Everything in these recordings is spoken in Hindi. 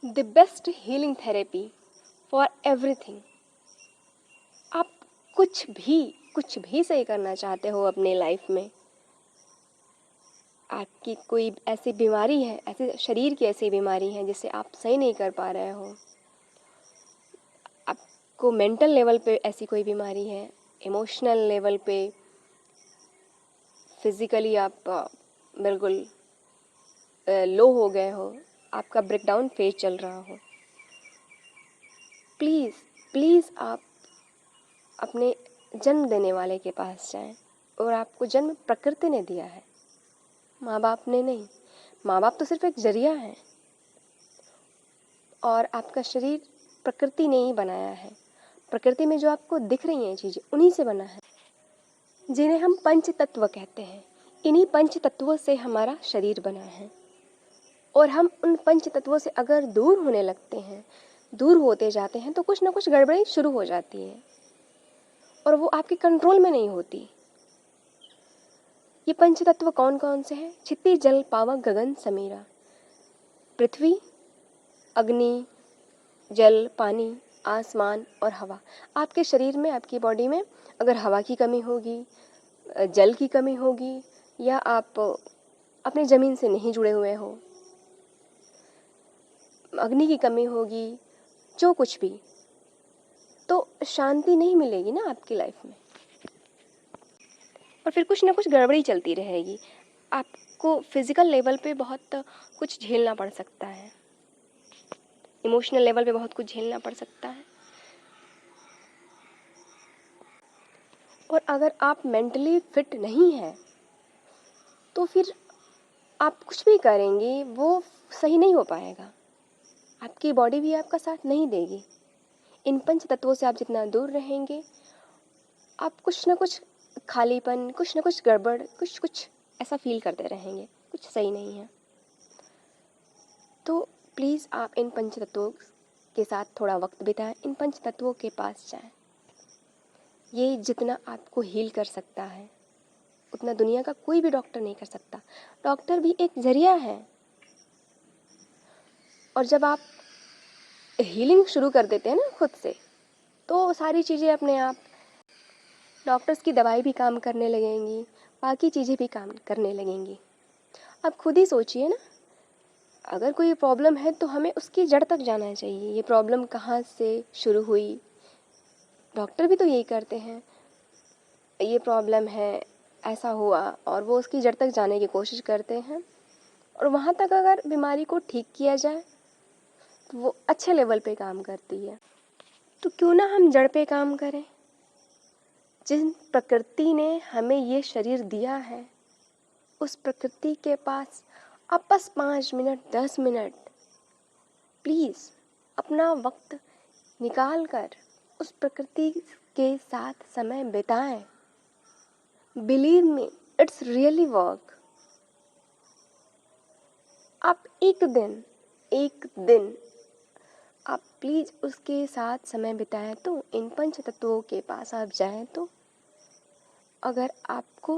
The best healing therapy for everything. आप कुछ भी सही करना चाहते हो अपने लाइफ में, आपकी कोई ऐसी बीमारी है, ऐसे शरीर की ऐसी बीमारी है जिसे आप सही नहीं कर पा रहे हो, आपको मेंटल लेवल पे ऐसी कोई बीमारी है, इमोशनल लेवल पे, फिज़िकली आप बिल्कुल लो हो गए हो, आपका ब्रेकडाउन फेज चल रहा हो, प्लीज़ प्लीज़ आप अपने जन्म देने वाले के पास जाएं। और आपको जन्म प्रकृति ने दिया है, माँ बाप ने नहीं। माँ बाप तो सिर्फ एक जरिया है, और आपका शरीर प्रकृति ने ही बनाया है। प्रकृति में जो आपको दिख रही हैं चीज़ें उन्हीं से बना है, जिन्हें हम पंच तत्व कहते हैं। इन्हीं पंच तत्वों से हमारा शरीर बना है, और हम उन पंच तत्वों से अगर दूर होने लगते हैं, दूर होते जाते हैं, तो कुछ ना कुछ गड़बड़ी शुरू हो जाती है, और वो आपके कंट्रोल में नहीं होती। ये पंच तत्व कौन कौन से हैं? क्षिति जल पावक गगन समीरा। पृथ्वी, अग्नि, जल, पानी, आसमान और हवा। आपके शरीर में, आपकी बॉडी में अगर हवा की कमी होगी, जल की कमी होगी, या आप अपनी ज़मीन से नहीं जुड़े हुए हो, अग्नि की कमी होगी, जो कुछ भी, तो शांति नहीं मिलेगी ना आपकी लाइफ में, और फिर कुछ ना कुछ गड़बड़ी चलती रहेगी। आपको फिज़िकल लेवल पे बहुत कुछ झेलना पड़ सकता है, इमोशनल लेवल पे बहुत कुछ झेलना पड़ सकता है, और अगर आप मेंटली फिट नहीं हैं तो फिर आप कुछ भी करेंगे वो सही नहीं हो पाएगा। आपकी बॉडी भी आपका साथ नहीं देगी। इन पंच तत्वों से आप जितना दूर रहेंगे, आप कुछ ना कुछ खालीपन, कुछ ना कुछ गड़बड़, कुछ कुछ ऐसा फील करते रहेंगे, कुछ सही नहीं है। तो प्लीज़ आप इन पंच तत्वों के साथ थोड़ा वक्त बिताएं, इन पंच तत्वों के पास जाएं। ये जितना आपको हील कर सकता है उतना दुनिया का कोई भी डॉक्टर नहीं कर सकता। डॉक्टर भी एक जरिया है, और जब आप हीलिंग शुरू कर देते हैं ना खुद से, तो सारी चीज़ें अपने आप, डॉक्टर्स की दवाई भी काम करने लगेंगी, बाकी चीज़ें भी काम करने लगेंगी। आप खुद ही सोचिए ना, अगर कोई प्रॉब्लम है तो हमें उसकी जड़ तक जाना चाहिए। ये प्रॉब्लम कहाँ से शुरू हुई, डॉक्टर भी तो यही करते हैं। ये प्रॉब्लम है, ऐसा हुआ, और वो उसकी जड़ तक जाने की कोशिश करते हैं, और वहाँ तक अगर बीमारी को ठीक किया जाए तो वो अच्छे लेवल पे काम करती है। तो क्यों ना हम जड़ पे काम करें। जिन प्रकृति ने हमें ये शरीर दिया है, उस प्रकृति के पास आप बस 5 मिनट, 10 मिनट प्लीज़ अपना वक्त निकाल कर उस प्रकृति के साथ समय बिताएं। Believe me, it's really work. आप एक दिन आप प्लीज़ उसके साथ समय बिताएं, तो इन पंच तत्वों के पास आप जाएं, तो अगर आपको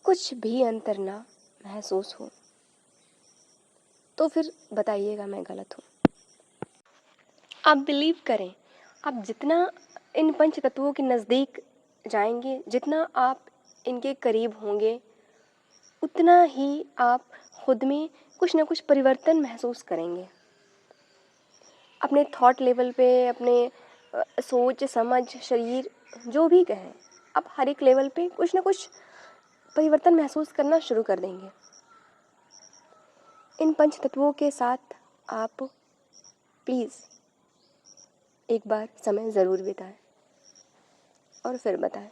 कुछ भी अंतर ना महसूस हो तो फिर बताइएगा मैं गलत हूँ। आप बिलीव करें, आप जितना इन पंच तत्वों के नज़दीक जाएंगे, जितना आप इनके करीब होंगे, उतना ही आप खुद में कुछ ना कुछ परिवर्तन महसूस करेंगे। अपने थॉट लेवल पे, अपने सोच समझ, शरीर, जो भी कहें, आप हर एक लेवल पे कुछ ना कुछ परिवर्तन महसूस करना शुरू कर देंगे। इन पंच तत्वों के साथ आप प्लीज़ एक बार समय ज़रूर बिताएं और फिर बताएं।